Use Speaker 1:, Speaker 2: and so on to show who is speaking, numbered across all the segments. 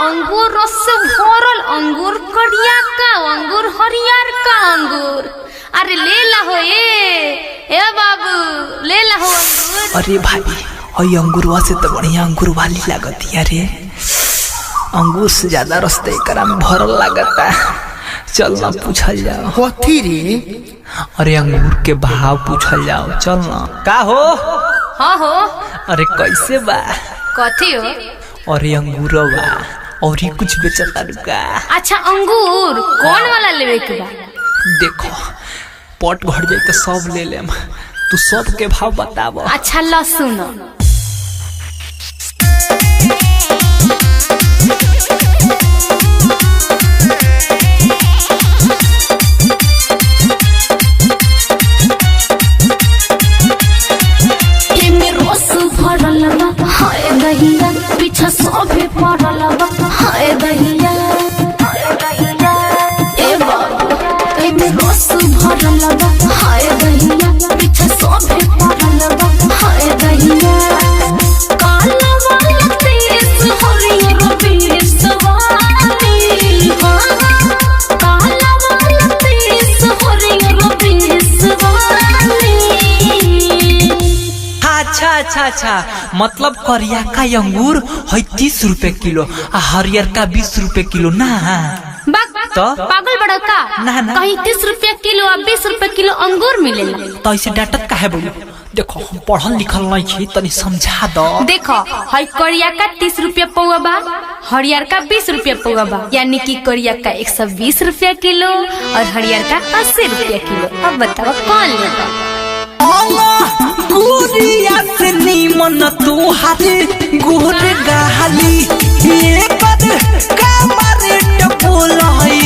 Speaker 1: अंगूर रस से भरल अंगूर, करिया का अंगूर, हरियर का अंगूर। अरे ले ला हो ए बाबू, ले ला हो अंगूर।
Speaker 2: अरे भाई और अंगूरवा से तो बढ़िया अंगूर वाली लागती है रे, अंगूर से ज्यादा रस्ते करा में भरल लागता। चल ना पूछल जाओ।
Speaker 3: कथी रे?
Speaker 2: अरे अंगूर के भाव पूछल जाओ, चल ना। का हो?
Speaker 1: हाँ हो।
Speaker 2: अरे कैसे बा?
Speaker 1: कथी हो?
Speaker 2: अरे अंगूर बा और ही कुछ बेचता रुका।
Speaker 1: अच्छा अंगूर कौन वाला लेवे के बा?
Speaker 2: देखो पट भर जाए तो सब ले लेम, तू सब के भाव बताब।
Speaker 1: अच्छा ला सुनो। हाय दहिया पीछा सोभे पड़ल बा, हाय दहिया ए बाबू एमे रस भरल बा, हाय दहिया पीछा सोभे पड़ल बा, हाय दहिया काला वाला तेज हरियर बीस वाली, काला वाला तेज हरियर बीस वाली।
Speaker 2: अच्छा अच्छा अच्छा, मतलब करिया का अंगूर है 30 रुपए किलो आ हरियर का 20 रुपए किलो ना?
Speaker 1: तो पागल बड़ा का?
Speaker 2: ना ना
Speaker 1: कहीं 30 रुपया किलो और 20 रुपया किलो अंगूर मिलेला।
Speaker 2: तो ऐसे डाटत काहे बोलू? देखो हम पढ़ल लिखल नहीं छी, तनी समझा दो।
Speaker 1: देखो हई करिया का 30 रुपया पौवा बा, हरियर का 20 रुपया पौवा बा, यानी कि करिया का 120 रुपया किलो और हरियर का 80 रुपया किलो। अब बताओ कौन लेगा?
Speaker 2: गुरिया से नीमन तू हाथे गुर गाली, ये कद कमरे टपोलाई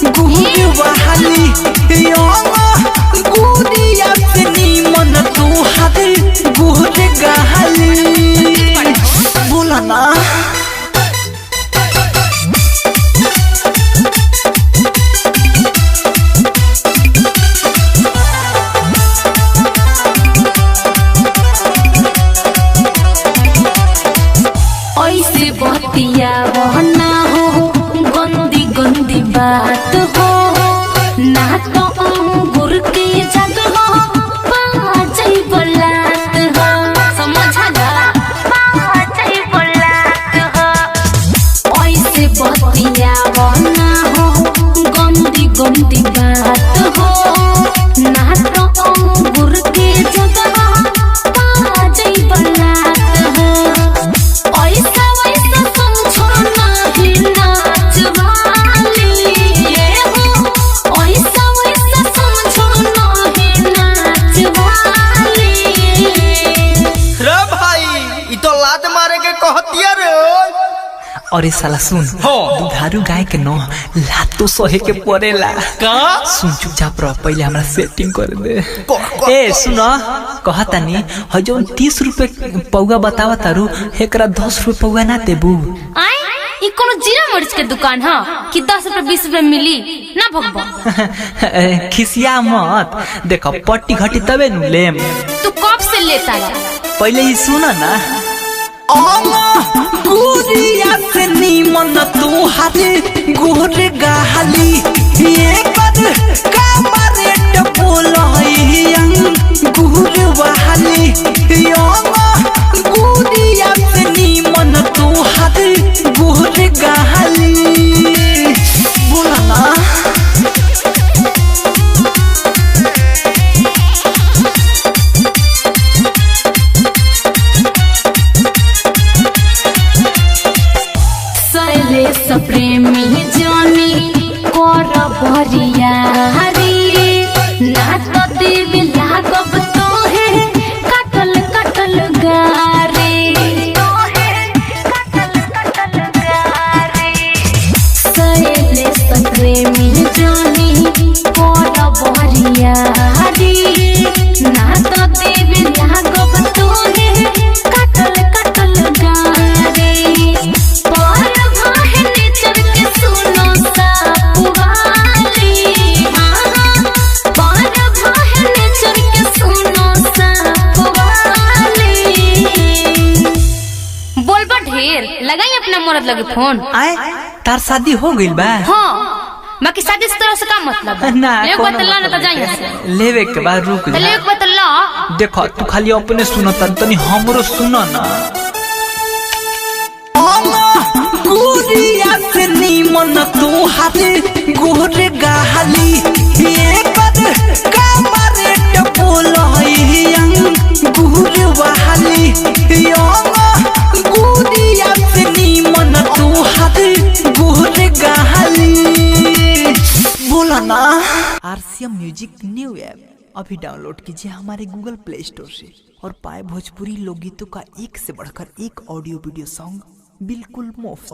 Speaker 2: गुर वाली। गुरिया से नीमन तू हाथे गुर गाली, बोला ना।
Speaker 1: ऐसे बतिया बहना हो, गंदी गंदी बात हो, ना तो अंगूर के जगह बाजई बलात हो। समझा जा? बाजई बलात हो। ऐसे बतिया बहना हो, गंदी गंदी बात हो, ना तो अंगूर के जगह बाजई बलात हो। ऐसा वैसा समझो नाही नाच वाली, ऐसा वैसा समझो नाही नाच वाली।
Speaker 3: रे भाई ई तो लात मारे के कहतिया रे।
Speaker 2: अरे साला सुन, दुधारू गाय के न लात तो सहे के पड़ेला
Speaker 3: का?
Speaker 2: सुन चुपचाप रह, पहले हमरा सेटिंग कर दे। ए सुन कहतानी है जो 30 रुपए पौगा बतावा तारू, एकरा 10 रुपए पौगा ना देबू?
Speaker 1: आए ई कोनो जीरा मरीच के दुकान है कि 10 रुपए 20 रुपए मिली ना भगवा?
Speaker 2: खिसिया मत, देखो पट्टी घटी तबे नु लेम।
Speaker 1: तू कब से लेता है?
Speaker 2: पहले ही सुना ना। गुरिया से नीमन तू हाथे गुर गाली, ये कद कमरे टपोलाई गुर वाली। गुरिया से नीमन तू हाथे गुर गाली, बोला ना।
Speaker 1: प्रेमी जानी कर भरिया हरी, ना तो देव लागब तोहे काटल मरद लगे फोन।
Speaker 2: आए तार शादी हो गइल बा?
Speaker 1: हाँ बाकी शादी से तरह से का मतलब है?
Speaker 2: ना
Speaker 1: एक
Speaker 2: कोनो
Speaker 1: बात ला ना तो
Speaker 2: मतलब
Speaker 1: जाइए
Speaker 2: नहीं।
Speaker 1: से
Speaker 2: लेवे के बाद रुक
Speaker 1: तो
Speaker 2: जा।
Speaker 1: एक बात ला।
Speaker 2: देखो तू खाली अपने सुनता तनी हमरो सुनो ना। गुड़िया से नीमन तू हाथे गोरे गाली ये कर कमरे टपोलई गुड़ वाली यो गुड़िया से नीमन तू हाथे गोरे गाली बोला ना। आरसीएम म्यूजिक न्यू ऐप अभी डाउनलोड कीजिए हमारे गूगल प्ले स्टोर से और पाए भोजपुरी लोकगीतों का एक से बढ़कर एक ऑडियो वीडियो सॉन्ग बिल्कुल मुफ्त।